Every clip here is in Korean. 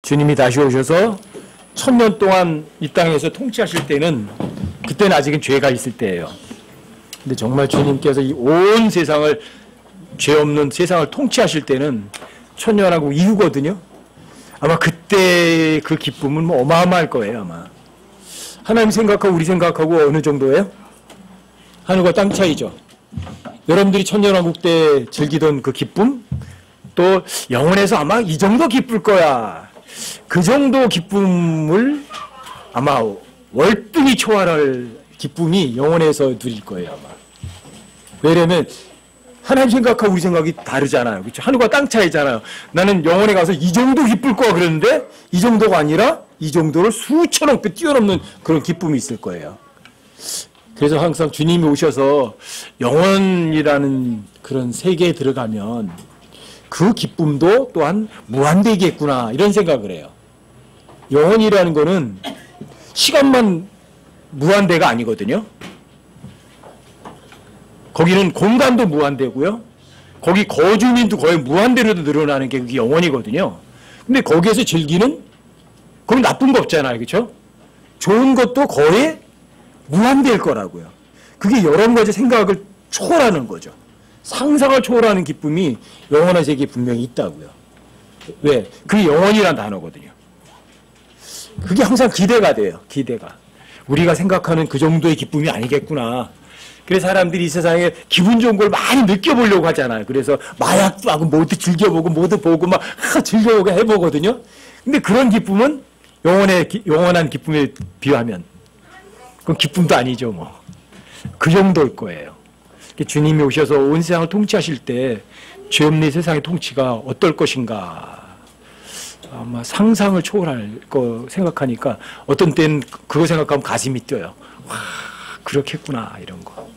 주님이 다시 오셔서 1000년 동안 이 땅에서 통치하실 때는 그때는 아직은 죄가 있을 때예요. 근데 정말 주님께서 이 온 세상을 죄 없는 세상을 통치하실 때는 천년하고 이후거든요. 아마 그때 그 기쁨은 뭐 어마어마할 거예요. 아마 하나님 생각하고 우리 생각하고 어느 정도예요? 하늘과 땅 차이죠. 여러분들이 천년왕국 때 즐기던 그 기쁨, 또 영원에서 아마 이 정도 기쁠 거야. 그 정도 기쁨을 아마 월등히 초월할 기쁨이 영원에서 누릴 거예요. 아마. 왜냐면 하나님 생각하고 우리 생각이 다르잖아요. 그렇죠? 하늘과 땅 차이잖아요. 나는 영원에 가서 이 정도 기쁠 거야 그러는데 이 정도가 아니라 이 정도를 수천억 배 뛰어넘는 그런 기쁨이 있을 거예요. 그래서 항상 주님이 오셔서 영원이라는 그런 세계에 들어가면 그 기쁨도 또한 무한되겠구나 이런 생각을 해요. 영원이라는 거는 시간만 무한대가 아니거든요. 거기는 공간도 무한대고요. 거기 거주민도 거의 무한대로도 늘어나는 게 그게 영원이거든요. 근데 거기에서 즐기는 그건 나쁜 거 없잖아요. 그렇죠? 좋은 것도 거의 무한대일 거라고요. 그게 여러 가지 생각을 초월하는 거죠. 상상을 초월하는 기쁨이 영원한 세계에 분명히 있다고요. 왜? 그게 영원이라는 단어거든요. 그게 항상 기대가 돼요. 기대가. 우리가 생각하는 그 정도의 기쁨이 아니겠구나. 그래서 사람들이 이 세상에 기분 좋은 걸 많이 느껴보려고 하잖아요. 그래서 마약도 하고 뭐도 즐겨보고 뭐도 보고 막 즐겨보고 해보거든요. 근데 그런 기쁨은 영원한 기쁨에 비하면 그건 기쁨도 아니죠. 뭐. 그 정도일 거예요. 주님이 오셔서 온 세상을 통치하실 때 죄 없는 세상의 통치가 어떨 것인가. 아마 상상을 초월할 거 생각하니까 어떤 때는 그거 생각하면 가슴이 뛰어요. 와, 그렇겠구나 이런 거.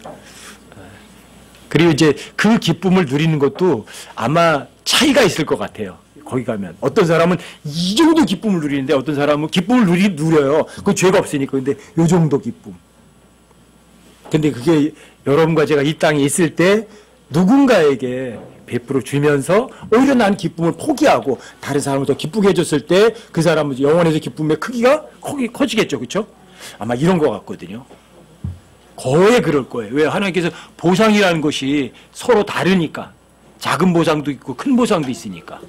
그리고 이제 그 기쁨을 누리는 것도 아마 차이가 있을 것 같아요. 거기 가면 어떤 사람은 이 정도 기쁨을 누리는데 어떤 사람은 기쁨을 누려요. 그 죄가 없으니까. 근데 이 정도 기쁨. 근데 그게 여러분과 제가 이 땅에 있을 때 누군가에게 베풀어 주면서 오히려 난 기쁨을 포기하고 다른 사람을 더 기쁘게 해줬을 때 그 사람은 영원에서 기쁨의 크기가 커지겠죠. 그렇죠? 아마 이런 것 같거든요. 거의 그럴 거예요. 왜? 하나님께서 보상이라는 것이 서로 다르니까. 작은 보상도 있고 큰 보상도 있으니까.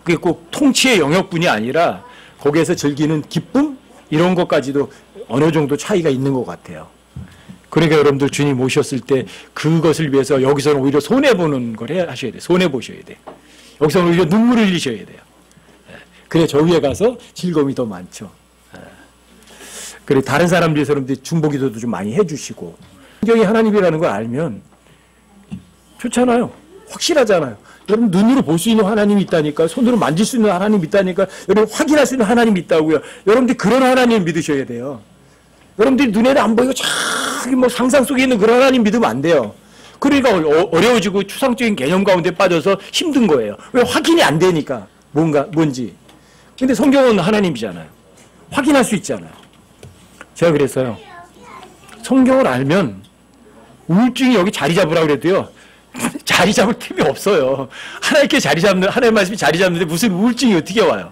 그게 꼭 통치의 영역뿐이 아니라 거기에서 즐기는 기쁨? 이런 것까지도 어느 정도 차이가 있는 것 같아요. 그러니까 여러분들 주님 오셨을 때 그것을 위해서 여기서는 오히려 손해보는 걸 하셔야 돼요. 손해보셔야 돼요. 여기서는 오히려 눈물을 흘리셔야 돼요. 그래 저 위에 가서 즐거움이 더 많죠. 그래 다른 사람들이 중보기도도 좀 많이 해주시고 성경이 하나님이라는 걸 알면 좋잖아요. 확실하잖아요. 여러분 눈으로 볼 수 있는 하나님이 있다니까. 손으로 만질 수 있는 하나님이 있다니까. 여러분 확인할 수 있는 하나님이 있다고요. 여러분들이 그런 하나님을 믿으셔야 돼요. 여러분들이 눈에는 안 보이고 저기 뭐 상상 속에 있는 그런 하나님 믿으면 안 돼요. 그러니까 어려워지고 추상적인 개념 가운데 빠져서 힘든 거예요. 왜? 확인이 안 되니까. 뭔지. 근데 성경은 하나님이잖아요. 확인할 수 있잖아요. 제가 그랬어요. 성경을 알면 우울증이 여기 자리 잡으라고 그래도요. 자리 잡을 틈이 없어요. 하나님의 말씀이 자리 잡는데 무슨 우울증이 어떻게 와요?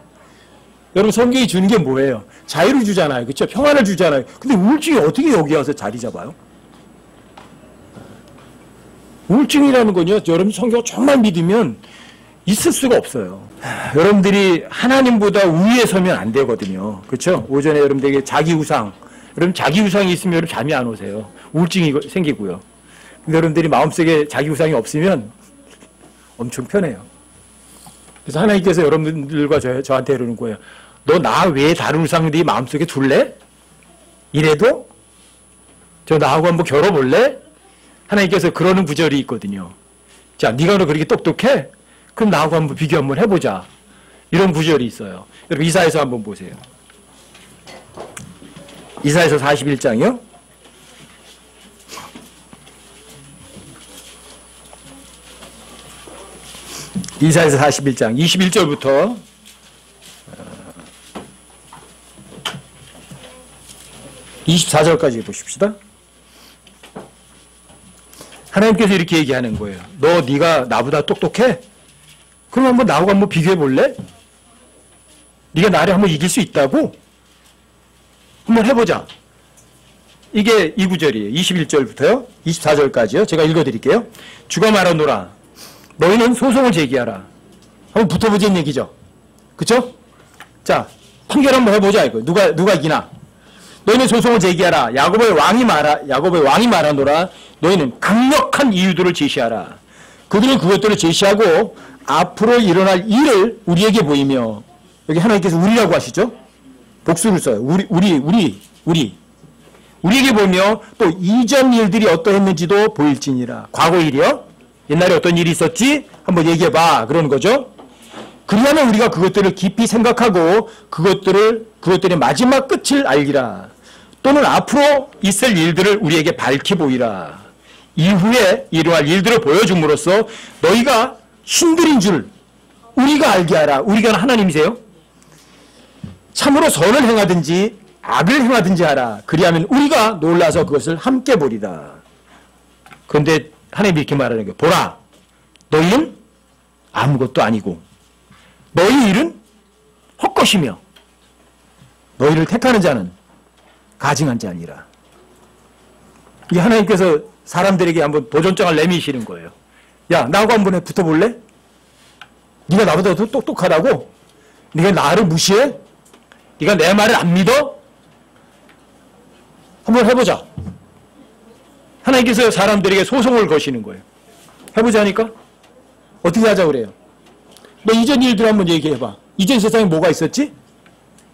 여러분 성경이 주는 게 뭐예요? 자유를 주잖아요. 그렇죠? 평안을 주잖아요. 근데 우울증이 어떻게 여기 와서 자리 잡아요? 우울증이라는 건요. 여러분 성경을 정말 믿으면 있을 수가 없어요. 여러분들이 하나님보다 우위에 서면 안 되거든요. 그렇죠? 오전에 여러분들에게 자기 우상. 여러분 자기 우상이 있으면 여러분 잠이 안 오세요. 우울증이 생기고요. 근데 여러분들이 마음속에 자기 우상이 없으면 엄청 편해요. 그래서 하나님께서 여러분들과 저한테 이러는 거예요. 너 나 외에 다른 우상 네 마음속에 둘래? 이래도? 저 나하고 한번 겨뤄볼래? 하나님께서 그러는 구절이 있거든요. 자, 네가 너 그렇게 똑똑해? 그럼 나하고 한번 비교 한번 해보자. 이런 구절이 있어요. 여러분 이사야서 한번 보세요. 이사야서 41장이요. 이사야서 41장 21절부터 24절까지 보십시다. 하나님께서 이렇게 얘기하는 거예요. 네가 나보다 똑똑해? 그럼 한번 나하고 한번 비교해 볼래? 네가 나를 한번 이길 수 있다고? 한번 해보자. 이게 이 구절이에요. 21절부터요. 24절까지요. 제가 읽어드릴게요. 주가 말하노라. 너희는 소송을 제기하라. 한번 붙어보자는 얘기죠. 그쵸? 자, 판결 한번 해보자, 이거. 누가 이기나. 너희는 소송을 제기하라. 야곱의 왕이 말하노라. 너희는 강력한 이유들을 제시하라. 그들은 그것들을 제시하고 앞으로 일어날 일을 우리에게 보이며, 여기 하나님께서 우리라고 하시죠? 복수를 써요. 우리에게 보며 또 이전 일들이 어떠했는지도 보일지니라. 과거 일이요? 옛날에 어떤 일이 있었지? 한번 얘기해봐. 그러는 거죠. 그리하면 우리가 그것들을 깊이 생각하고 그것들의 마지막 끝을 알기라. 또는 앞으로 있을 일들을 우리에게 밝히 보이라. 이후에 일어날 일들을 보여줌으로써 너희가 신들인 줄 우리가 알게 하라. 우리가 하나님이세요. 참으로 선을 행하든지 악을 행하든지 하라. 그리하면 우리가 놀라서 그것을 함께 보리라. 그런데 하나님이 이렇게 말하는 거예요. 보라, 너희는 아무것도 아니고 너희 일은 헛것이며 너희를 택하는 자는 가증한 자니라. 이게 하나님께서 사람들에게 한번 도전장을 내미시는 거예요. 야, 나하고 한번 붙어볼래? 네가 나보다 더 똑똑하다고? 네가 나를 무시해? 네가 내 말을 안 믿어? 한번 해보자. 하나님께서 사람들에게 소송을 거시는 거예요. 해보자니까? 어떻게 하자고 그래요? 너 이전 일들 한번 얘기해봐. 이전 세상에 뭐가 있었지?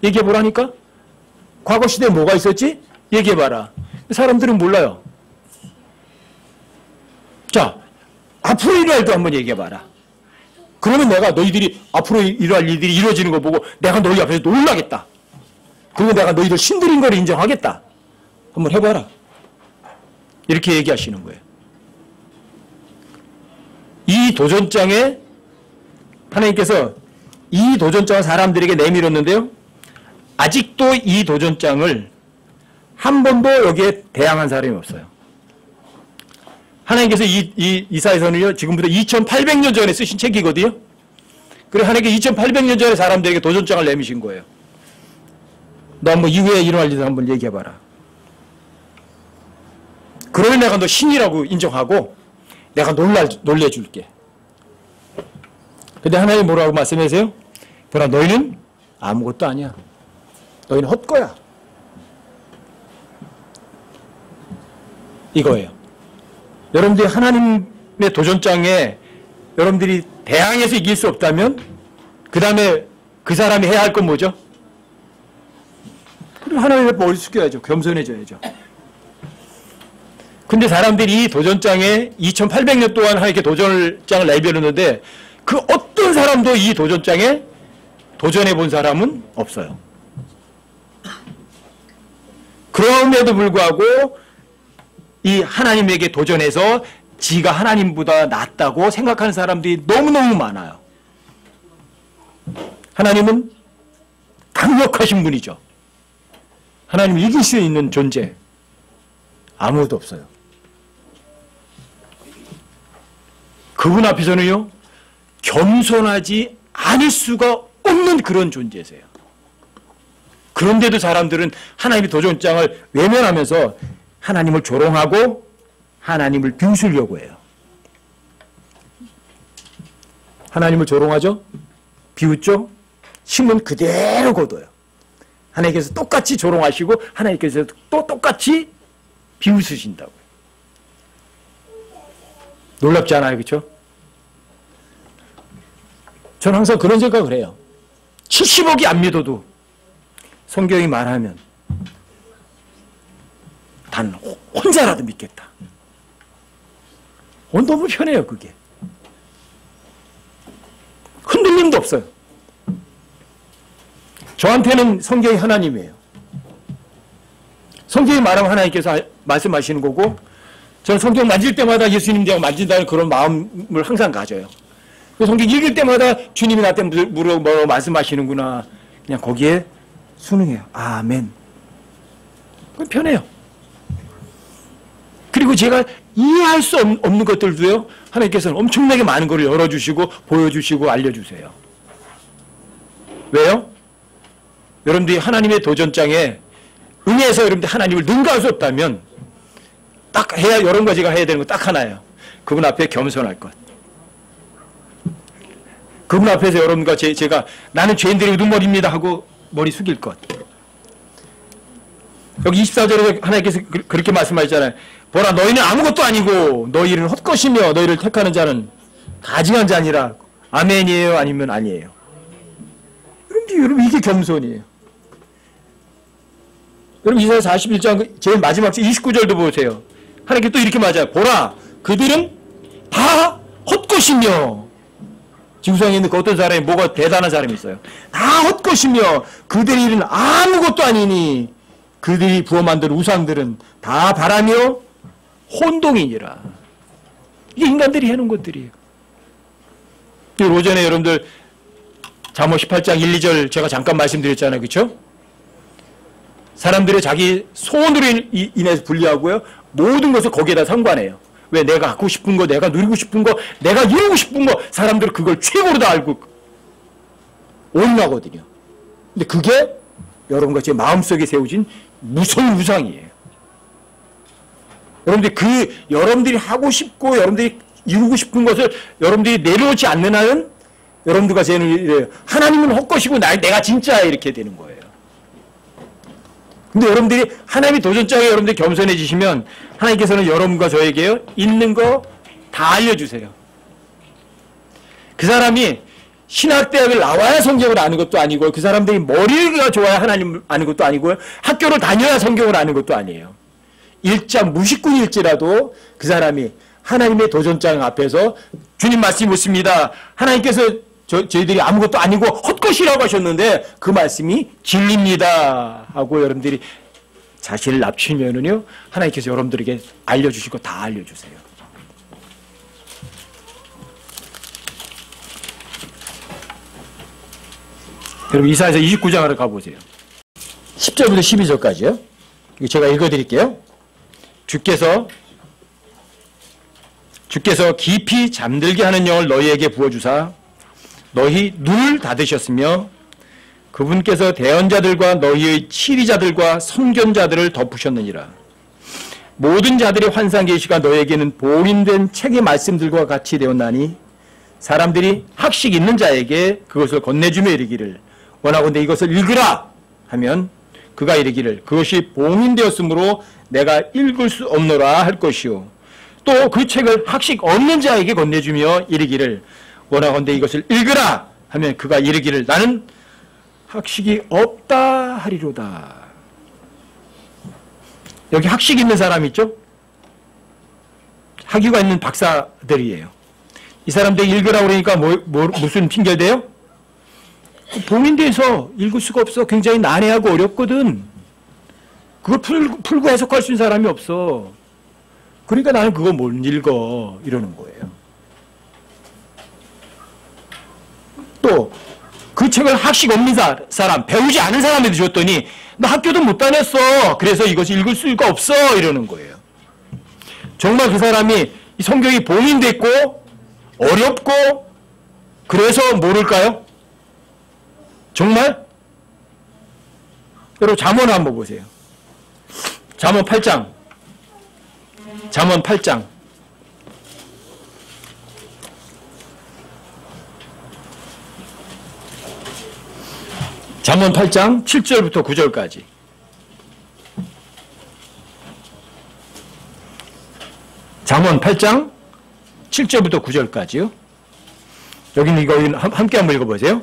얘기해보라니까? 과거 시대에 뭐가 있었지? 얘기해봐라. 사람들은 몰라요. 자, 앞으로 일어날 일도 한번 얘기해봐라. 그러면 내가 너희들이 앞으로 일어날 일들이 이루어지는 거 보고 내가 너희 앞에서 놀라겠다. 그리고 내가 너희들 신들인 걸 인정하겠다. 한번 해봐라. 이렇게 얘기하시는 거예요. 이 도전장에 하나님께서 이 도전장을 사람들에게 내밀었는데요. 아직도 이 도전장을 한 번도 여기에 대항한 사람이 없어요. 하나님께서 이 이사야서는요, 지금부터 2800년 전에 쓰신 책이거든요. 그래서 하나님께서 2800년 전에 사람들에게 도전장을 내미신 거예요. 너 한번 이후에 일어날 일을 한번 얘기해봐라. 그러면 내가 너 신이라고 인정하고 내가 놀래줄게. 근데 하나님 뭐라고 말씀하세요? 보라, 너희는 아무것도 아니야. 너희는 헛거야. 이거예요. 여러분들이 하나님의 도전장에 여러분들이 대항해서 이길 수 없다면 그 다음에 그 사람이 해야 할 건 뭐죠? 그럼 하나님의 머리 숙여야죠. 겸손해져야죠. 근데 사람들이 이 도전장에 2800년 동안 하나님께 도전장을 내밀었는데 그 어떤 사람도 이 도전장에 도전해 본 사람은 없어요. 그럼에도 불구하고 이 하나님에게 도전해서 지가 하나님보다 낫다고 생각하는 사람들이 너무너무 많아요. 하나님은 강력하신 분이죠. 하나님을 이길 수 있는 존재 아무도 없어요. 그분 앞에서는요, 겸손하지 않을 수가 없는 그런 존재세요. 그런데도 사람들은 하나님의 도전장을 외면하면서 하나님을 조롱하고 하나님을 비웃으려고 해요. 하나님을 조롱하죠? 비웃죠? 신문 그대로 거둬요. 하나님께서 똑같이 조롱하시고 하나님께서 또 똑같이 비웃으신다고요. 놀랍지 않아요? 그렇죠? 저는 항상 그런 생각을 해요. 70억이 안 믿어도 성경이 말하면 단 혼자라도 믿겠다. 너무 편해요, 그게. 흔들림도 없어요. 저한테는 성경이 하나님이에요. 성경이 말하면 하나님께서 말씀하시는 거고, 저는 성경 만질 때마다 예수님 내가 만진다는 그런 마음을 항상 가져요. 성경 읽을 때마다 주님이 나한테 뭐라고 말씀하시는구나. 그냥 거기에 순응해요. 아멘. 그건 편해요. 그리고 제가 이해할 수 없는 것들도요, 하나님께서는 엄청나게 많은 것을 열어주시고 보여주시고 알려주세요. 왜요? 여러분들이 하나님의 도전장에 응해서 여러분들이 하나님을 능가할 수 없다면 딱 해야 여러 가지가 해야 되는 거 딱 하나예요. 그분 앞에 겸손할 것. 그분 앞에서 여러분과 제가 나는 죄인들의 우두머리입니다 하고 머리 숙일 것. 여기 24절에 하나님께서 그렇게 말씀하셨잖아요. 보라 너희는 아무것도 아니고 너희는 헛것이며 너희를 택하는 자는 가증한 자니라. 아멘이에요? 아니면 아니에요? 여러분 이게 겸손이에요. 여러분 이사야 41장 제일 마지막 29절도 보세요. 하나님께 또 이렇게 맞아요. 보라 그들은 다 헛것이며 지구상에 있는 그 어떤 사람이 뭐가 대단한 사람이 있어요. 다 헛것이며 그들의 일은 아무것도 아니니 그들이 부어 만든 우상들은 다 바라며 혼동이니라. 이게 인간들이 해놓은 것들이에요. 오전에 여러분들 잠언 18장 1, 2절 제가 잠깐 말씀드렸잖아요. 그렇죠? 사람들이 자기 소원으로 인해서 분리하고요. 모든 것을 거기에다 상관해요. 왜? 내가 갖고 싶은 거, 내가 누리고 싶은 거, 내가 이루고 싶은 거, 사람들은 그걸 최고로 다 알고 올인하거든요. 근데 그게 여러분과 제 마음속에 세워진 무서운 우상이에요. 여러분들이 하고 싶고 여러분들이 이루고 싶은 것을 여러분들이 내려놓지 않는 한은 여러분들과 저는 이래요. 하나님은 헛것이고 내가 진짜야 이렇게 되는 거예요. 근데 여러분들이 하나님의 도전장에 여러분들이 겸손해지시면 하나님께서는 여러분과 저에게요 있는 거 다 알려주세요. 그 사람이 신학대학을 나와야 성경을 아는 것도 아니고 그 사람들이 머리가 좋아야 하나님을 아는 것도 아니고요. 학교를 다녀야 성경을 아는 것도 아니에요. 일장 무식꾼일지라도 그 사람이 하나님의 도전장 앞에서 주님 말씀이 묻습니다. 하나님께서 저희들이 아무것도 아니고 헛것이라고 하셨는데 그 말씀이 진리입니다 하고 여러분들이 자신을 낮추면은요 하나님께서 여러분들에게 알려주실 거 다 알려주세요. 여러분 이사야서 29장으로 가보세요. 10절부터 12절까지요. 이거 제가 읽어드릴게요. 주께서 깊이 잠들게 하는 영을 너희에게 부어주사 너희 눈을 닫으셨으며 그분께서 대언자들과 너희의 치리자들과 선견자들을 덮으셨느니라. 모든 자들의 환상 계시가 너희에게는 봉인된 책의 말씀들과 같이 되었나니 사람들이 학식 있는 자에게 그것을 건네주며 이르기를 원하건대 이것을 읽으라 하면 그가 이르기를 그것이 봉인되었으므로 내가 읽을 수 없노라 할 것이요 또 그 책을 학식 없는 자에게 건네주며 이르기를 원하건대 이것을 읽으라 하면 그가 이르기를 나는 학식이 없다 하리로다. 여기 학식 있는 사람 있죠? 학위가 있는 박사들이에요. 이 사람들 읽으라고 그러니까 무슨 핑계대요? 봉인돼서 읽을 수가 없어. 굉장히 난해하고 어렵거든. 그걸 풀고 해석할 수 있는 사람이 없어. 그러니까 나는 그거 못 읽어. 이러는 거예요. 또 그 책을 학식 없는 사람, 배우지 않은 사람한테 줬더니 나 학교도 못 다녔어. 그래서 이것을 읽을 수가 없어. 이러는 거예요. 정말 그 사람이 이 성경이 봉인됐고 어렵고 그래서 모를까요? 정말? 여러분 잠언 한번 보세요. 잠언 8장. 잠언 8장. 잠언 8장 7절부터 9절까지. 잠언 8장 7절부터 9절까지요. 여기는 이거 함께 한번 읽어보세요.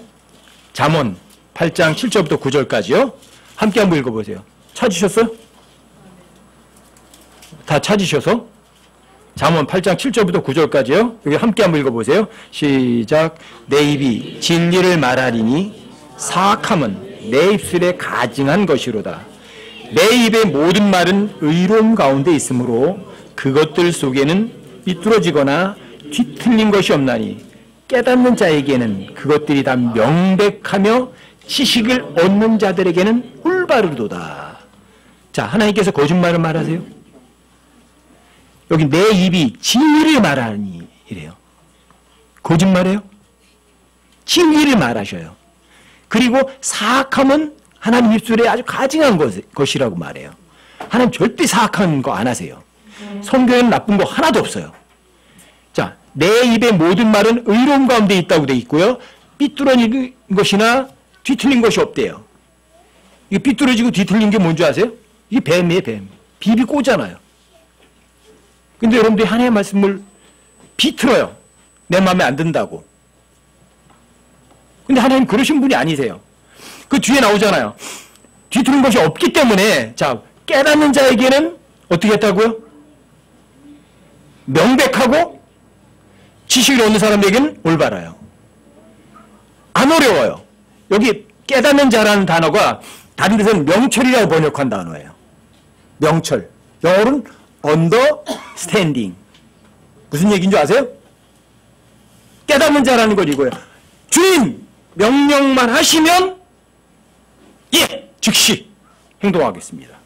잠언 8장 7절부터 9절까지요. 함께 한번 읽어보세요. 찾으셨어요? 다 찾으셔서 잠언 8장 7절부터 9절까지요. 여기 함께 한번 읽어보세요. 시작. 내 입이 진리를 말하리니 사악함은 내 입술에 가증한 것이로다. 내 입의 모든 말은 의로움 가운데 있으므로 그것들 속에는 삐뚤어지거나 뒤틀린 것이 없나니 깨닫는 자에게는 그것들이 다 명백하며 지식을 얻는 자들에게는 올바르도다. 자, 하나님께서 거짓말을 말하세요? 여기 내 입이 진리를 말하니 이래요. 거짓말이에요? 진리를 말하셔요. 그리고 사악함은 하나님 입술에 아주 가증한 것이라고 말해요. 하나님 절대 사악한 거 안 하세요. 성경에는 나쁜 거 하나도 없어요. 자, 내 입의 모든 말은 의로움 가운데 있다고 돼 있고요. 삐뚤어진 것이나 뒤틀린 것이 없대요. 이 삐뚤어지고 뒤틀린 게 뭔지 아세요? 이게 뱀이에요, 뱀. 비비 꼬잖아요. 근데 여러분들이 하나님의 말씀을 비틀어요. 내 마음에 안 든다고. 근데 하나님 그러신 분이 아니세요. 그 뒤에 나오잖아요. 뒤틀린 것이 없기 때문에, 자, 깨닫는 자에게는 어떻게 했다고요? 명백하고 지식을 얻는 사람에게는 올바라요. 안 어려워요. 여기 깨닫는 자라는 단어가 다른 데서는 명철이라고 번역한 단어예요. 명철. 영어로는 understanding. 무슨 얘기인 줄 아세요? 깨닫는 자라는 건 이거예요. 주님 명령만 하시면 예! 즉시 행동하겠습니다.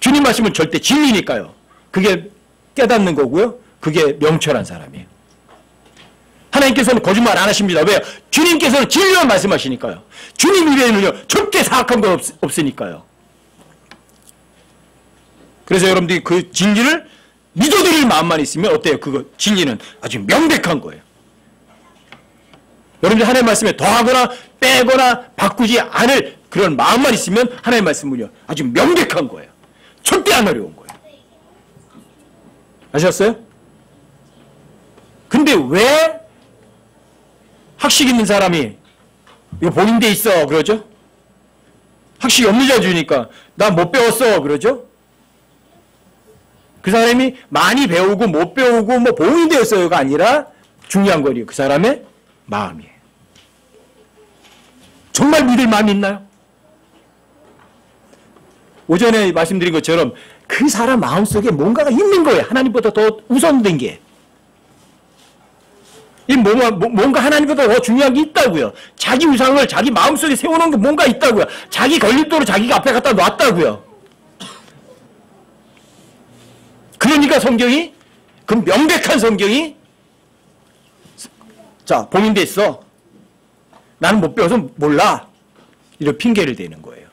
주님 말씀은 절대 진리니까요. 그게 깨닫는 거고요. 그게 명철한 사람이에요. 하나님께서는 거짓말 안 하십니다. 왜요? 주님께서는 진리만 말씀하시니까요. 주님 입에는요 절대 사악한 거 없으니까요. 그래서 여러분들이 그 진리를 믿어드릴 마음만 있으면 어때요? 그거 진리는 아주 명백한 거예요. 여러분들 하나님의 말씀에 더하거나 빼거나 바꾸지 않을 그런 마음만 있으면 하나님의 말씀은요 아주 명백한 거예요. 절대 안 어려운 거예요. 아셨어요? 근데 왜 학식 있는 사람이 이거 본인 데 있어 그러죠? 학식이 없는 자 주니까 나 못 배웠어 그러죠? 그 사람이 많이 배우고 못 배우고 뭐 본인 되었어요가 아니라 중요한 거예요. 그 사람의 마음이에요. 정말 믿을 마음이 있나요? 오전에 말씀드린 것처럼 그 사람 마음속에 뭔가가 있는 거예요. 하나님보다 더 우선된 게. 뭔가 하나님보다 더 중요한 게 있다고요. 자기 우상을 자기 마음속에 세워놓은 게 뭔가 있다고요. 자기 걸림돌을 자기가 앞에 갖다 놨다고요. 그러니까 성경이, 그 명백한 성경이 자, 봉인돼 있어. 나는 못 배워서 몰라. 이런 핑계를 대는 거예요.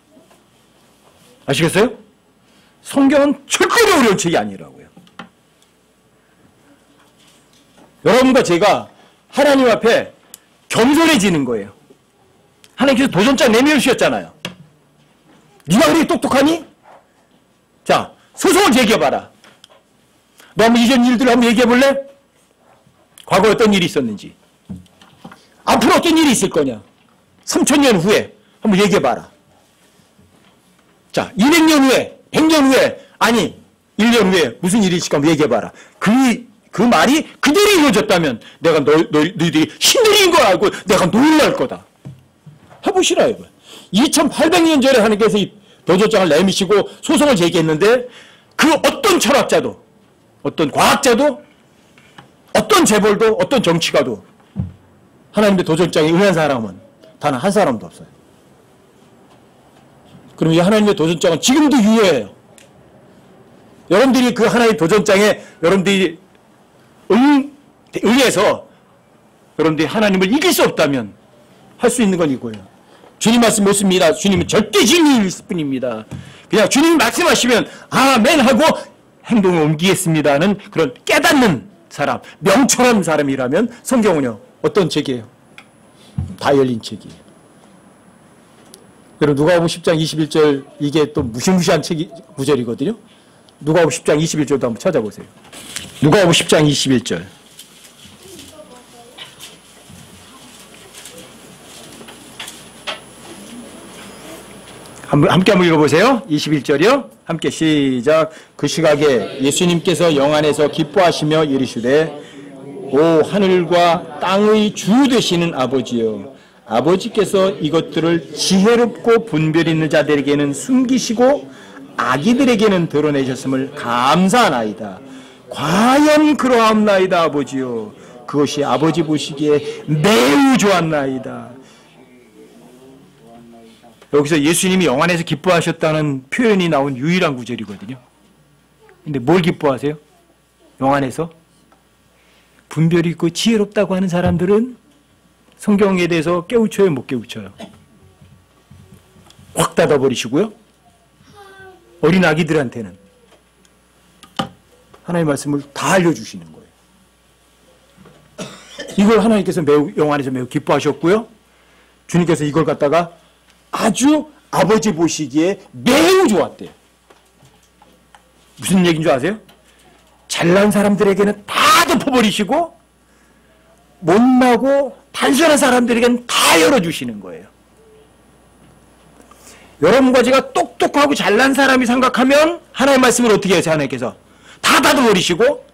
아시겠어요? 성경은 절대로 어려운 책이 아니라고요. 여러분과 제가 하나님 앞에 겸손해지는 거예요. 하나님께서 도전장 내밀으셨잖아요. 네가 그렇게 똑똑하니? 자, 소송을 제기해봐라. 너 한번 이전 일들을 한번 얘기해볼래? 과거에 어떤 일이 있었는지. 앞으로 어떤 일이 있을 거냐. 3000년 후에 한번 얘기해봐라. 자, 200년 후에, 100년 후에, 아니 1년 후에 무슨 일이 있을까 한번 얘기해봐라. 그 말이 그대로 이루어졌다면 내가 너희들이 신들인 걸 알고 내가 놀랄 거다. 해보시라 이거. 2800년 전에 하나님께서 이 도전장을 내미시고 소송을 제기했는데 그 어떤 철학자도 어떤 과학자도 어떤 재벌도 어떤 정치가도 하나님의 도전장에 응한 사람은 단 한 사람도 없어요. 그럼 이 하나님의 도전장은 지금도 유효해요. 여러분들이 그 하나님의 도전장에 여러분들이 응해서 여러분들이 하나님을 이길 수 없다면 할 수 있는 건 이거예요. 주님 말씀 못 씁니다. 주님은 절대 진리일 뿐입니다. 그냥 주님 말씀하시면 아멘 하고 행동을 옮기겠습니다는 그런 깨닫는 사람, 명철한 사람이라면 성경은요 어떤 책이에요? 다 열린 책이에요. 여러분 누가복음 10장 21절 이게 또 무시무시한 구절이거든요. 누가복음 10장 21절도 한번 찾아보세요. 누가복음 10장 21절. 함께 한번 읽어보세요. 21절이요. 함께 시작. 그 시각에 예수님께서 영안에서 기뻐하시며 이르시되 오 하늘과 땅의 주 되시는 아버지여 아버지께서 이것들을 지혜롭고 분별 있는 자들에게는 숨기시고 아기들에게는 드러내셨음을 감사하나이다. 과연 그러함나이다 아버지요. 그것이 아버지 보시기에 매우 좋았나이다. 여기서 예수님이 영안에서 기뻐하셨다는 표현이 나온 유일한 구절이거든요. 근데 뭘 기뻐하세요? 영안에서? 분별이 있고 지혜롭다고 하는 사람들은 성경에 대해서 깨우쳐요, 못 깨우쳐요? 확 닫아버리시고요. 어린 아기들한테는 하나님의 말씀을 다 알려주시는 거예요. 이걸 하나님께서 영화 안에서 매우 기뻐하셨고요. 주님께서 이걸 갖다가 아주 아버지 보시기에 매우 좋았대요. 무슨 얘기인 줄 아세요? 잘난 사람들에게는 다 덮어버리시고 못나고 단순한 사람들에게는 다 열어주시는 거예요. 여러분과 제가 똑똑하고 잘난 사람이 생각하면 하나님의 말씀을 어떻게 해서 하나님께서 다 닫아버리시고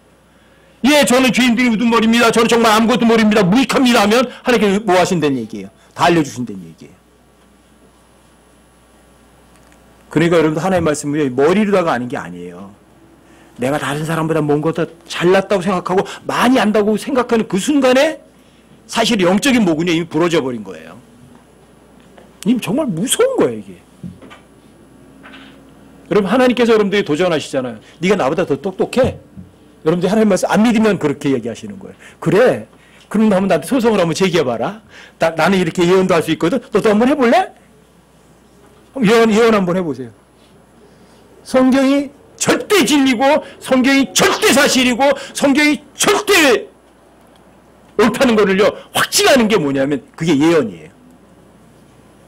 예, 저는 죄인들이 묻은 머리입니다. 저는 정말 아무것도 모릅니다. 무익합니다 하면 하나님께서 뭐 하신다는 얘기예요? 다 알려주신다는 얘기예요. 그러니까 여러분들 하나님의 말씀을 머리로다가 아는 게 아니에요. 내가 다른 사람보다 뭔가 더 잘났다고 생각하고 많이 안다고 생각하는 그 순간에 사실 영적인 모근이 이미 부러져 버린 거예요. 이미 정말 무서운 거예요, 이게. 여러분, 하나님께서 여러분들이 도전하시잖아요. 네가 나보다 더 똑똑해. 여러분들이 하나님 말씀 안 믿으면 그렇게 얘기하시는 거예요. 그래? 그럼 너 한번 나한테 소송을 한번 제기해봐라. 나는 이렇게 예언도 할 수 있거든. 너도 한번 해볼래? 예언 한번 해보세요. 성경이 절대 진리고 성경이 절대 사실이고 성경이 절대 옳다는 거를요 확증하는 게 뭐냐면 그게 예언이에요.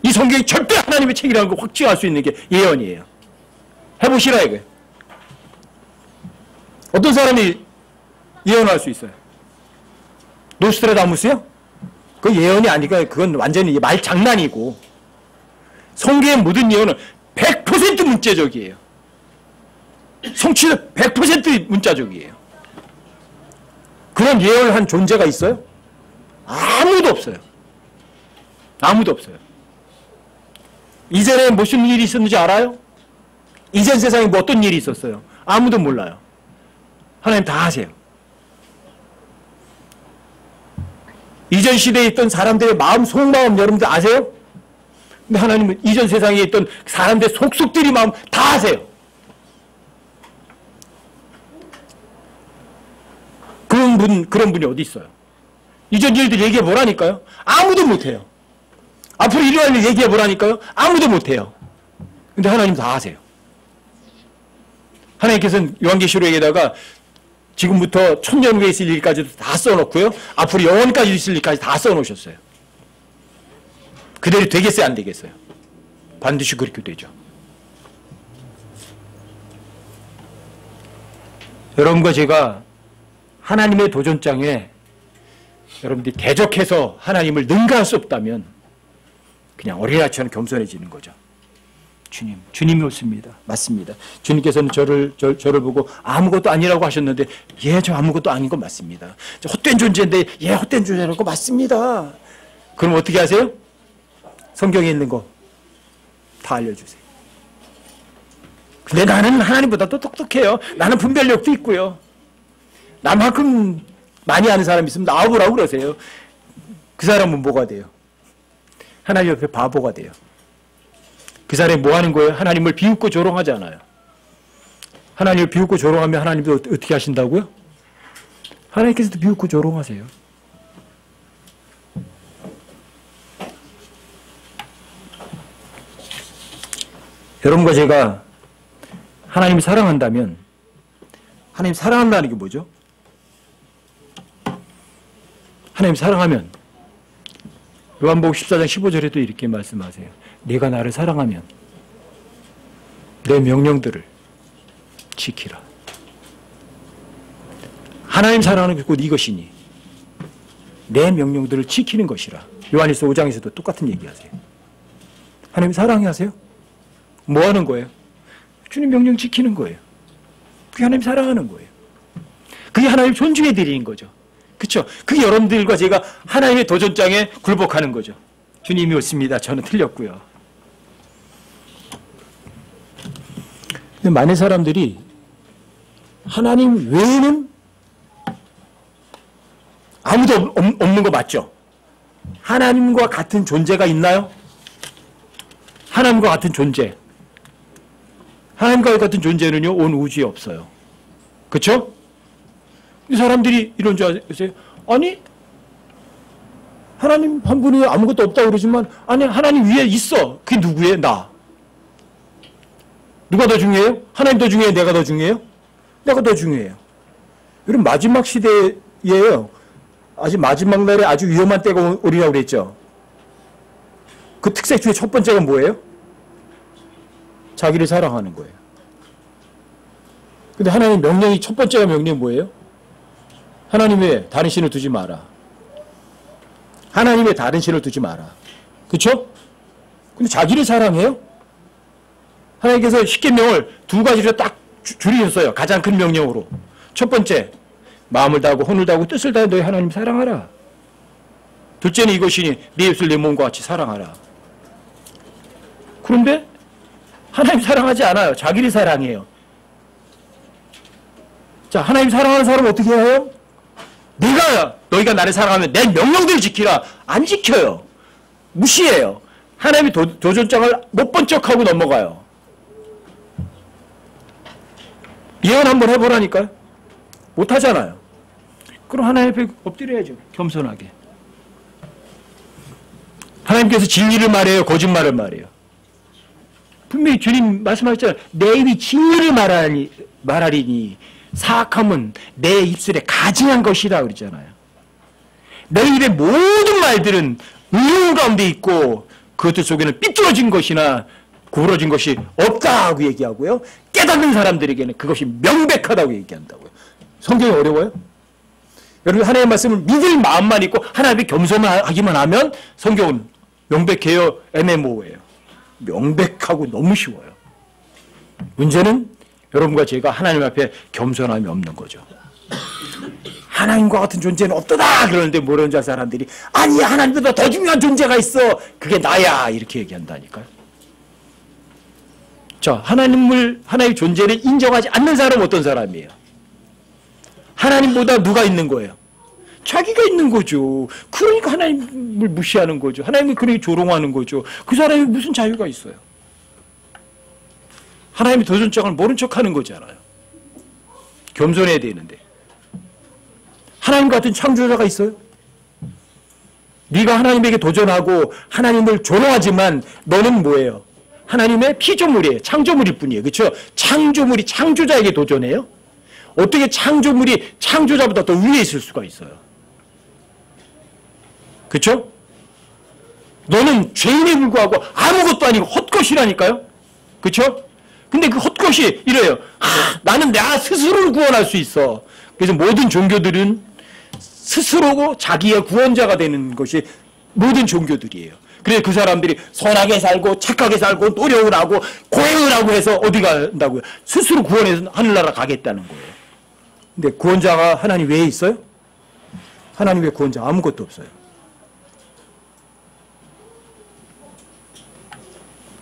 이 성경이 절대 하나님의 책이라는 걸 확증할 수 있는 게 예언이에요. 해보시라 이거예요. 어떤 사람이 예언할 수 있어요? 노스트라다무스요? 그 예언이 아니니까 그건 완전히 말장난이고 성경의 모든 예언은 100% 문자적이에요. 성취는 100% 문자적이에요. 그런 예언을 한 존재가 있어요? 아무도 없어요. 아무도 없어요. 이전에 무슨 일이 있었는지 알아요? 이전 세상에 뭐 어떤 일이 있었어요? 아무도 몰라요. 하나님 다 아세요. 이전 시대에 있던 사람들의 마음, 속마음 여러분들 아세요? 근데 하나님은 이전 세상에 있던 사람들의 속속들이 마음 다 아세요. 그런 분이 어디 있어요? 이전 일들 얘기해 보라니까요? 아무도 못해요. 앞으로 일어날 일 얘기해 보라니까요? 아무도 못해요. 근데 하나님 다 아세요. 하나님께서는 요한계시록에다가 지금부터 천년 후에 있을 일까지도 다 써놓고요. 앞으로 영원까지 있을 일까지 다 써놓으셨어요. 그대로 되겠어요? 안 되겠어요? 반드시 그렇게 되죠. 여러분과 제가 하나님의 도전장에 여러분들이 대적해서 하나님을 능가할 수 없다면 그냥 어린아이처럼 겸손해지는 거죠. 주님이 옳습니다. 맞습니다. 주님께서는 저를 보고 아무것도 아니라고 하셨는데 예, 저 아무것도 아닌 건 맞습니다. 저 헛된 존재인데 예, 헛된 존재라는 거 맞습니다. 그럼 어떻게 하세요? 성경에 있는 거 다 알려주세요. 근데 나는 하나님보다 더 똑똑해요. 나는 분별력도 있고요. 나만큼 많이 아는 사람이 있으면 나와보라고 그러세요. 그 사람은 뭐가 돼요? 하나님 옆에 바보가 돼요. 그 사람이 뭐 하는 거예요? 하나님을 비웃고 조롱하잖아요. 하나님을 비웃고 조롱하면 하나님도 어떻게 하신다고요? 하나님께서도 비웃고 조롱하세요. 여러분과 제가 하나님을 사랑한다면 하나님 사랑한다는 게 뭐죠? 하나님 사랑하면 요한복음 14장 15절에도 이렇게 말씀하세요. 네가 나를 사랑하면 내 명령들을 지키라. 하나님 사랑하는 게 곧 이것이니 내 명령들을 지키는 것이라. 요한일서 5장에서도 똑같은 얘기하세요. 하나님 사랑하세요? 뭐 하는 거예요? 주님 명령 지키는 거예요. 그게 하나님 사랑하는 거예요. 그게 하나님 존중해 드리는 거죠. 그렇죠? 그게 여러분들과 제가 하나님의 도전장에 굴복하는 거죠. 주님이 옳습니다. 저는 틀렸고요. 근데 많은 사람들이 하나님 외에는 아무도 없는 거 맞죠? 하나님과 같은 존재가 있나요? 하나님과 같은 존재. 하나님과 같은 존재는요, 온 우주에 없어요. 그렇죠? 이 사람들이 이런 줄 아세요? 아니, 하나님 한 분이 아무것도 없다고 그러지만, 아니, 하나님 위에 있어. 그게 누구예요? 나. 누가 더 중요해요? 하나님 더 중요해요? 내가 더 중요해요? 내가 더 중요해요. 여러분, 마지막 시대예요. 아직 마지막 날에 아주 위험한 때가 오리라고 그랬죠. 그 특색 중에 첫 번째가 뭐예요? 자기를 사랑하는 거예요. 근데 하나님 명령이, 첫 번째가 명령이 뭐예요? 하나님의 다른 신을 두지 마라. 하나님의 다른 신을 두지 마라. 그쵸? 근데 자기를 사랑해요? 하나님께서 십계명을 두 가지로 딱 줄이셨어요. 가장 큰 명령으로. 첫 번째, 마음을 다하고 혼을 다하고 뜻을 다해 너희 하나님 사랑하라. 둘째는 이것이니 네 입술 내 몸과 같이 사랑하라. 그런데 하나님 사랑하지 않아요. 자기를 사랑해요. 자, 하나님 사랑하는 사람은 어떻게 해요? 너희가 나를 사랑하면 내 명령들을 지키라. 안 지켜요. 무시해요. 하나님이 도전장을 못 본 척하고 넘어가요. 예언 한번 해보라니까요. 못하잖아요. 그럼 하나님 앞에 엎드려야죠. 겸손하게. 하나님께서 진리를 말해요? 거짓말을 말해요? 분명히 주님 말씀하셨잖아요. 내 입이 진리를 말하리니 사악함은 내 입술에 가증한 것이라 그러잖아요. 내 입의 모든 말들은 의로운 가운데 있고 그것들 속에는 삐뚤어진 것이나 구부러진 것이 없다고 얘기하고요. 깨닫는 사람들에게는 그것이 명백하다고 얘기한다고요. 성경이 어려워요? 여러분, 하나님의 말씀을 믿을 마음만 있고 하나님의 겸손하기만 하면 성경은 명백해요? 애매모호해요? 명백하고 너무 쉬워요. 문제는 여러분과 제가 하나님 앞에 겸손함이 없는 거죠. 하나님과 같은 존재는 없다 그러는데 모르는 자 사람들이 아니, 하나님보다 더 중요한 존재가 있어. 그게 나야. 이렇게 얘기한다니까요. 자, 하나님의 존재를 인정하지 않는 사람은 어떤 사람이에요? 하나님보다 누가 있는 거예요? 자기가 있는 거죠. 그러니까 하나님을 무시하는 거죠. 하나님을 그렇게 조롱하는 거죠. 그 사람이 무슨 자유가 있어요? 하나님의 도전장을 모른 척하는 거잖아요. 겸손해야 되는데. 하나님 같은 창조자가 있어요? 네가 하나님에게 도전하고 하나님을 조롱하지만 너는 뭐예요? 하나님의 피조물이에요. 창조물일 뿐이에요. 그렇죠? 창조물이 창조자에게 도전해요? 어떻게 창조물이 창조자보다 더 위에 있을 수가 있어요? 그렇죠? 너는 죄인에 불구하고 아무것도 아니고 헛것이라니까요? 그렇죠? 근데 그 헛것이 이래요. 나는 나 스스로를 구원할 수 있어. 그래서 모든 종교들은 스스로 자기의 구원자가 되는 것이 모든 종교들이에요. 그래서 그 사람들이 선하게 살고 착하게 살고 노력을 하고 고행을 하고 해서 어디 간다고요? 스스로 구원해서 하늘나라 가겠다는 거예요. 근데 구원자가 하나님 외에 있어요? 하나님의 구원자 아무것도 없어요.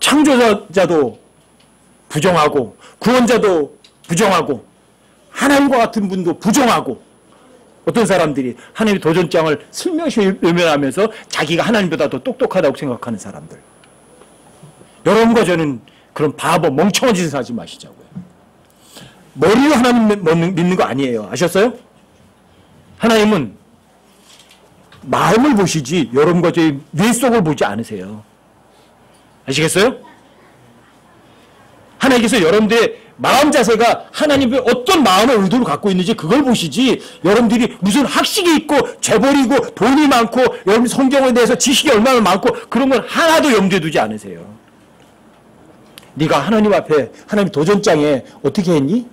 창조자도 부정하고 구원자도 부정하고 하나님과 같은 분도 부정하고 어떤 사람들이 하나님의 도전장을 슬며시 외면하면서 자기가 하나님보다 더 똑똑하다고 생각하는 사람들. 여러분과 저는 그런 바보 멍청한 짓을 하지 마시자고요. 머리로 하나님 믿는 거 아니에요. 아셨어요? 하나님은 마음을 보시지 여러분과 저의 뇌 속을 보지 않으세요. 아시겠어요? 하나님께서 여러분들의 마음 자세가 하나님의 어떤 마음의 의도를 갖고 있는지 그걸 보시지 여러분들이 무슨 학식이 있고 재벌이고 돈이 많고 여러분 성경에 대해서 지식이 얼마나 많고 그런 걸 하나도 염두에 두지 않으세요. 네가 하나님 앞에 하나님 도전장에 어떻게 했니?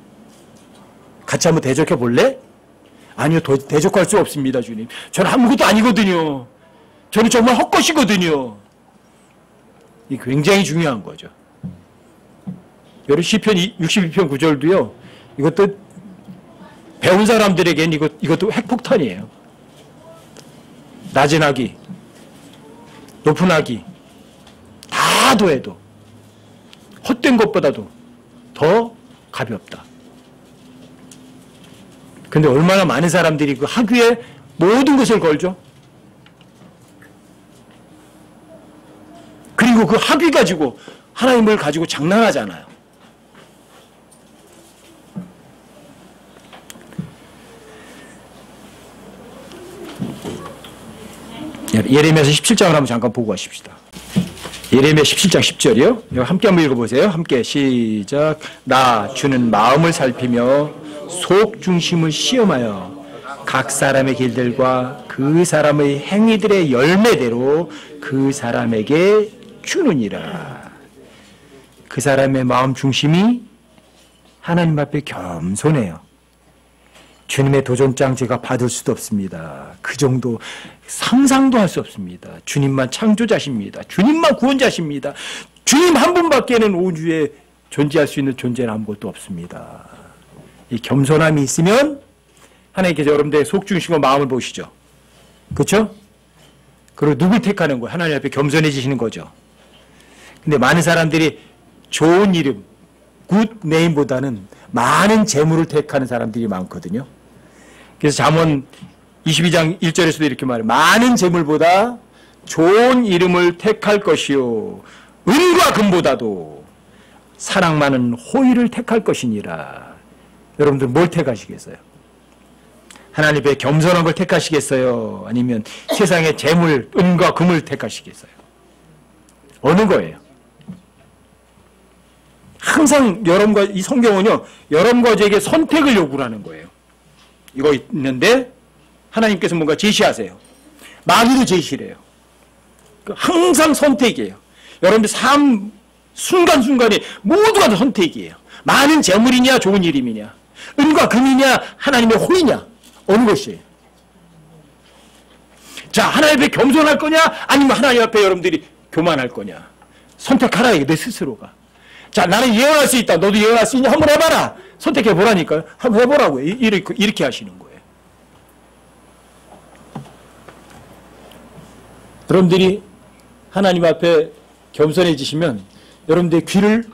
같이 한번 대적해 볼래? 아니요, 대적할 수 없습니다, 주님. 저는 아무것도 아니거든요. 저는 정말 헛것이거든요. 이게 굉장히 중요한 거죠. 여러분 시편 62편 9절도요. 이것도 배운 사람들에겐 이것도 핵폭탄이에요. 낮은 아기, 높은 아기 다 더해도 헛된 것보다도 더 가볍다. 근데 얼마나 많은 사람들이 그 학위에 모든 것을 걸죠. 그리고 그 학위 가지고 하나님을 가지고 장난하잖아요. 예레미야서 17장을 한번 잠깐 보고 가십시다. 예레미야 17장 10절이요. 이거 함께 한번 읽어보세요. 함께 시작. 나 주는 마음을 살피며 속 중심을 시험하여 각 사람의 길들과 그 사람의 행위들의 열매대로 그 사람에게 주느니라. 그 사람의 마음 중심이 하나님 앞에 겸손해요. 주님의 도전장 제가 받을 수도 없습니다. 그 정도 상상도 할 수 없습니다. 주님만 창조자십니다. 주님만 구원자십니다. 주님 한 분밖에는 우주에 존재할 수 있는 존재는 아무것도 없습니다. 이 겸손함이 있으면 하나님께서 여러분들의 속중심과 마음을 보시죠. 그렇죠? 그리고 누굴 택하는 거예요? 하나님 앞에 겸손해지시는 거죠. 근데 많은 사람들이 좋은 이름, 굿 네임보다는 많은 재물을 택하는 사람들이 많거든요. 그래서 잠언 22장 1절에서도 이렇게 말해요. 많은 재물보다 좋은 이름을 택할 것이요 은과 금보다도 사랑 많은 호의를 택할 것이니라. 여러분들 뭘 택하시겠어요? 하나님 앞에 겸손한 걸 택하시겠어요? 아니면 세상의 재물, 은과 금을 택하시겠어요? 어느 거예요? 항상 여러분과 이 성경은요, 여러분과 저에게 선택을 요구를 하는 거예요. 이거 있는데 하나님께서 뭔가 제시하세요. 마귀도 제시를 해요. 항상 선택이에요. 여러분들 삶 순간순간에 모두가 다 선택이에요. 많은 재물이냐 좋은 이름이냐, 은과 금이냐 하나님의 호의냐, 어느 것이에요? 자, 하나님 앞에 겸손할 거냐 아니면 하나님 앞에 여러분들이 교만할 거냐, 선택하라. 이게 내 스스로가. 자, 나는 예언할 수 있다. 너도 예언할 수 있냐? 한번 해봐라. 선택해 보라니까요. 한번 해보라고요. 이렇게 하시는 거예요. 여러분들이 하나님 앞에 겸손해지시면 여러분들의 귀를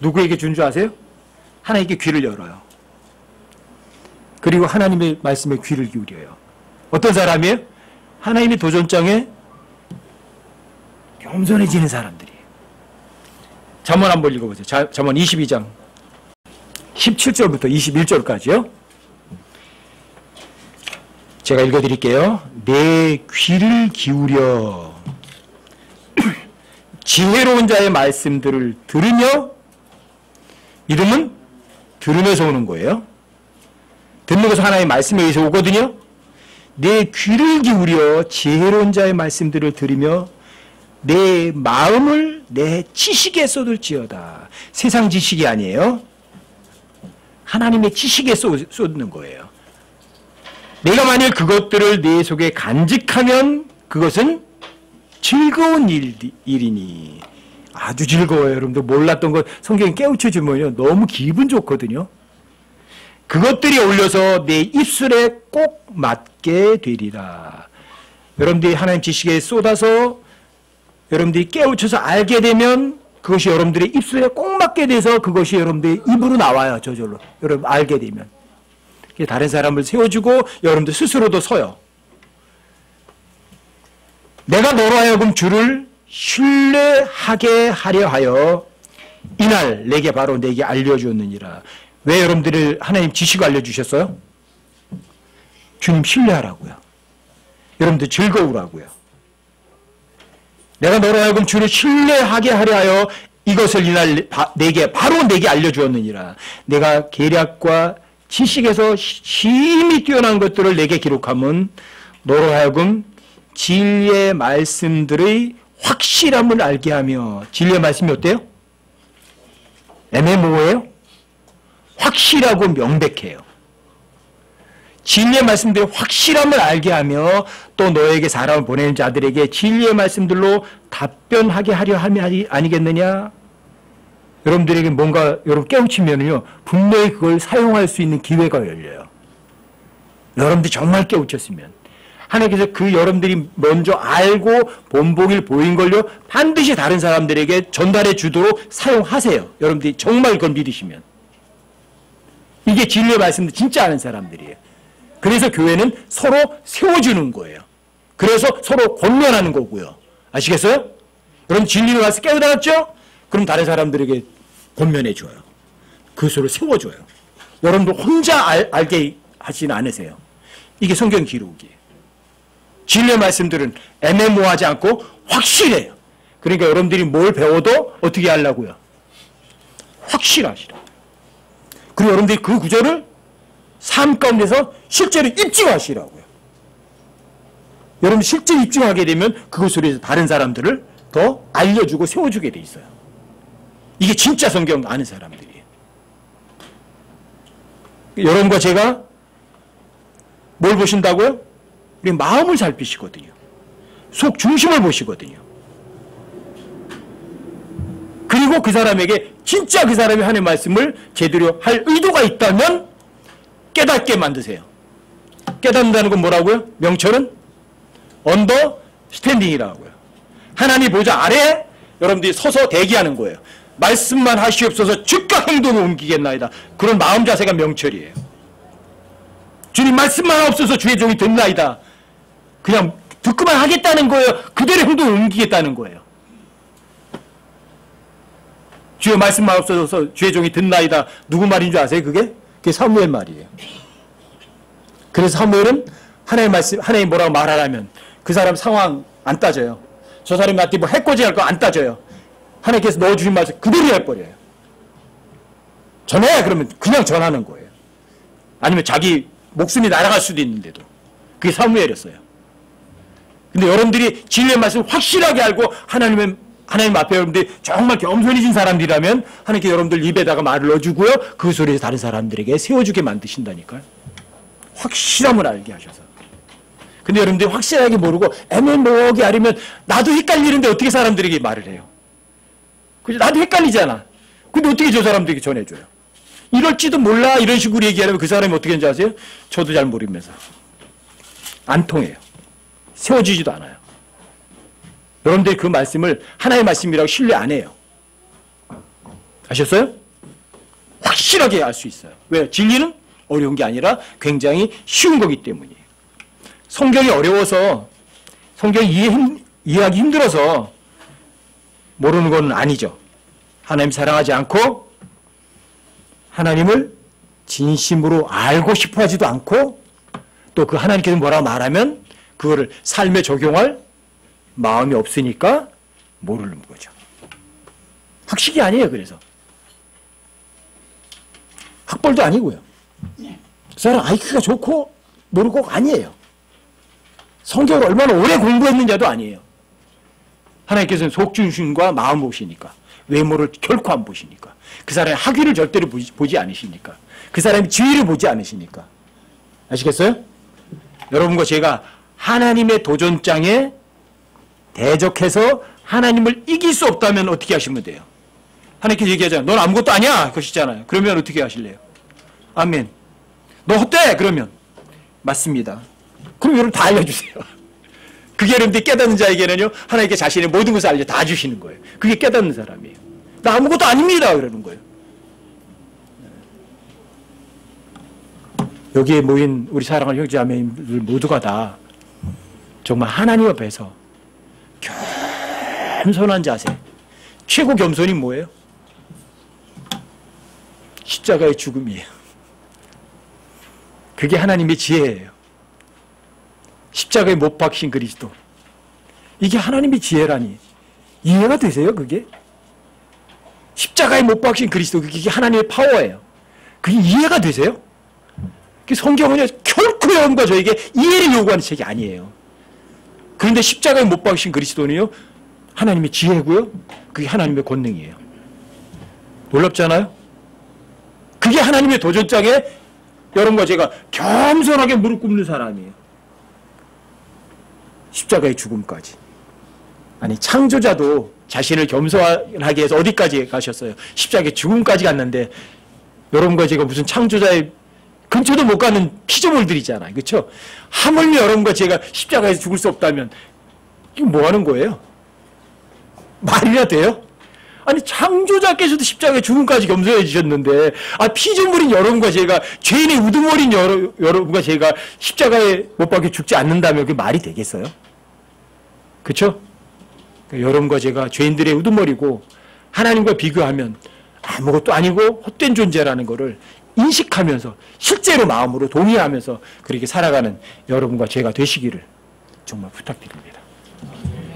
누구에게 준 줄 아세요? 하나님께 귀를 열어요. 그리고 하나님의 말씀에 귀를 기울여요. 어떤 사람이에요? 하나님의 도전장에 겸손해지는 사람들이에요. 잠언 한번 읽어보세요. 잠언 22장 17절부터 21절까지요. 제가 읽어드릴게요. 내 귀를 기울여 지혜로운 자의 말씀들을 들으며, 이름은 들으면서 오는 거예요. 듣는 것은 하나님의 말씀에 의해서 오거든요. 내 귀를 기울여 지혜로운 자의 말씀들을 들으며 내 마음을 내 지식에 쏟을지어다. 세상 지식이 아니에요. 하나님의 지식에 쏟는 거예요. 내가 만일 그것들을 내 속에 간직하면 그것은 즐거운 일이니. 아주 즐거워요. 여러분들 몰랐던 것 성경이 깨우쳐주면요 너무 기분 좋거든요. 그것들이 올려서 내 입술에 꼭 맞게 되리라. 여러분들이 하나님 지식에 쏟아서 여러분들이 깨우쳐서 알게 되면 그것이 여러분들의 입술에 꼭 맞게 돼서 그것이 여러분들의 입으로 나와요. 저절로. 여러분 알게 되면. 다른 사람을 세워주고 여러분들 스스로도 서요. 내가 너로 하여금 주를 신뢰하게 하려 하여 이날 내게 바로 내게 알려주었느니라. 왜 여러분들을 하나님 지식을 알려주셨어요? 주님 신뢰하라고요. 여러분들 즐거우라고요. 내가 너로 하여금 주를 신뢰하게 하려 하여 이것을 이날 바로 내게 알려주었느니라. 내가 계략과 지식에서 심히 뛰어난 것들을 내게 기록함은 너로 하여금 진리의 말씀들의 확실함을 알게 하며. 진리의 말씀이 어때요? 애매모호해요? 확실하고 명백해요. 진리의 말씀들의 확실함을 알게 하며 또 너에게 사람을 보내는 자들에게 진리의 말씀들로 답변하게 하려 함이 아니겠느냐? 여러분들에게 뭔가 여러분 깨우치면요 분명히 그걸 사용할 수 있는 기회가 열려요. 여러분들이 정말 깨우쳤으면 하나님께서 그 여러분들이 먼저 알고 본보기를 보인 걸요 반드시 다른 사람들에게 전달해 주도록 사용하세요. 여러분들이 정말 그걸 믿으시면. 이게 진리의 말씀도 진짜 아는 사람들이에요. 그래서 교회는 서로 세워주는 거예요. 그래서 서로 권면하는 거고요. 아시겠어요? 여러분 진리의 말씀 깨달았죠? 그럼 다른 사람들에게 권면해 줘요. 그것으로 세워줘요. 여러분도 혼자 알게 하지는 않으세요. 이게 성경 기록이에요. 진리의 말씀들은 애매모호하지 않고 확실해요. 그러니까 여러분들이 뭘 배워도 어떻게 하려고요? 확실하시라. 그리고 여러분들이 그 구절을 삶 가운데서 실제로 입증하시라고요. 여러분 실제 입증하게 되면 그것으로 해서 다른 사람들을 더 알려주고 세워주게 돼 있어요. 이게 진짜 성경 아는 사람들이에요. 여러분과 제가 뭘 보신다고요? 우리 마음을 살피시거든요. 속 중심을 보시거든요. 그리고 그 사람에게 진짜 그 사람이 하는 말씀을 제대로 할 의도가 있다면 깨닫게 만드세요. 깨닫는다는 건 뭐라고요? 명철은 언더스탠딩이라고요. 하나님 보좌 아래 여러분들이 서서 대기하는 거예요. 말씀만 하시옵소서 즉각 행동을 옮기겠나이다. 그런 마음 자세가 명철이에요. 주님 말씀만 없어서 주의 종이 듣나이다. 그냥 듣고만 하겠다는 거예요. 그대로 행동을 옮기겠다는 거예요. 주의 말씀만 없어서 주의 종이 듣나이다. 누구 말인 줄 아세요? 그게 사무엘 말이에요. 그래서 사무엘은 하나님 말씀, 하나님 뭐라고 말하라면 그 사람 상황 안 따져요. 저 사람이 나한테 뭐 해코지 할 거 안 따져요. 하나님께서 넣어주신 말씀 그대로 해버려요. 전해! 그러면 그냥 전하는 거예요. 아니면 자기 목숨이 날아갈 수도 있는데도. 그게 사무엘이었어요. 근데 여러분들이 진리의 말씀을 확실하게 알고 하나님 앞에 여러분들이 정말 겸손해진 사람들이라면 하나님께 여러분들 입에다가 말을 넣어주고요. 그 소리에서 다른 사람들에게 세워주게 만드신다니까요. 확실함을 알게 하셔서. 근데 여러분들이 확실하게 모르고 애매모호하게 알으면 나도 헷갈리는데 어떻게 사람들에게 말을 해요? 그죠? 나도 헷갈리잖아. 근데 어떻게 저 사람들에게 전해줘요? 이럴지도 몰라 이런 식으로 얘기하면 그 사람이 어떻게 하는지 아세요? 저도 잘 모르면서 안 통해요. 세워지지도 않아요. 여러분들이 그 말씀을 하나의 말씀이라고 신뢰 안 해요. 아셨어요? 확실하게 알 수 있어요. 왜? 진리는 어려운 게 아니라 굉장히 쉬운 거기 때문이에요. 성경이 어려워서 성경이 이해하기 힘들어서 모르는 건 아니죠. 하나님 사랑하지 않고 하나님을 진심으로 알고 싶어 하지도 않고 또 그 하나님께서 뭐라고 말하면 그거를 삶에 적용할 마음이 없으니까 모르는 거죠. 학식이 아니에요. 그래서 학벌도 아니고요. 그 사람 IQ가 좋고 모르고 아니에요. 성경을 얼마나 오래 공부했느냐도 아니에요. 하나님께서는 속중심과 마음 보시니까 외모를 결코 안 보시니까 그 사람의 학위를 절대로 보지 않으시니까 그 사람의 지위를 보지 않으시니까 아시겠어요? 여러분과 제가 하나님의 도전장에 대적해서 하나님을 이길 수 없다면 어떻게 하시면 돼요? 하나님께서 얘기하잖아요. 넌 아무것도 아니야. 그러시잖아요. 그러면 어떻게 하실래요? 아멘. 너 헛돼. 그러면 맞습니다. 그럼 여러분 다 알려주세요. 그게 여러분들이 깨닫는 자에게는요. 하나님께 자신의 모든 것을 알려 다 주시는 거예요. 그게 깨닫는 사람이에요. 나 아무것도 아닙니다. 그러는 거예요. 여기에 모인 우리 사랑하는 형제자매들 모두가 다 정말 하나님 앞에서 겸손한 자세. 최고 겸손이 뭐예요? 십자가의 죽음이에요. 그게 하나님의 지혜예요. 십자가에 못 박힌 그리스도. 이게 하나님의 지혜라니. 이해가 되세요, 그게? 십자가에 못 박힌 그리스도. 그게 하나님의 파워예요. 그게 이해가 되세요? 성경은 결코 여러분과 저에게 이해를 요구하는 책이 아니에요. 그런데 십자가에 못 박힌 그리스도는요, 하나님의 지혜고요, 그게 하나님의 권능이에요. 놀랍잖아요? 그게 하나님의 도전장에 여러분과 제가 겸손하게 무릎 꿇는 사람이에요. 십자가의 죽음까지. 아니, 창조자도 자신을 겸손하게 해서 어디까지 가셨어요? 십자가의 죽음까지 갔는데 여러분과 제가 무슨 창조자의 근처도 못 가는 피조물들이잖아요. 그렇죠? 하물며 여러분과 제가 십자가에서 죽을 수 없다면 이거 뭐 하는 거예요? 말이나 돼요? 아니, 창조자께서도 십자가에 죽음까지 겸손해 주셨는데 피조물인 여러분과 제가, 죄인의 우두머리인 여러분과 제가 십자가에 못 박혀 죽지 않는다면 그게 말이 되겠어요? 그렇죠? 그러니까 여러분과 제가 죄인들의 우두머리고 하나님과 비교하면 아무것도 아니고 헛된 존재라는 것을 인식하면서 실제로 마음으로 동의하면서 그렇게 살아가는 여러분과 제가 되시기를 정말 부탁드립니다.